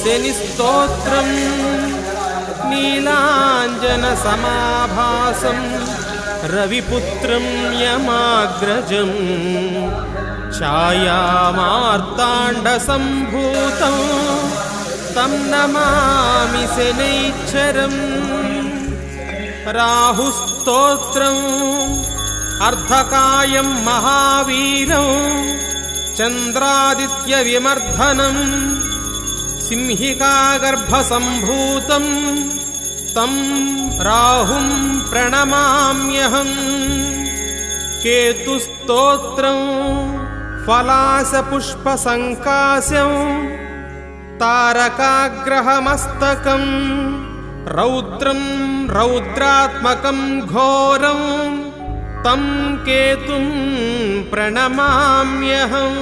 శనిస్తోత్రం నీలాంజనసమాభాసం రవిపుత్రం యమాగ్రజం ఛాయామార్తాండసంభూతం తం నమామి శనైశ్చరం. రాహుస్తోత్రం అర్ధకాయం మహావీరం చంద్రాదిత్య విమర్ధనం సింహికాగర్భసంభూతం తం రాహుం ప్రణమామ్యహం. కేతుస్తోత్రం ఫలాసపుష్పసంకాశం తారకాగ్రహమస్తకం రౌద్రం రౌద్రాత్మకం ఘోరం తం కేతుం ప్రణమామ్యహం.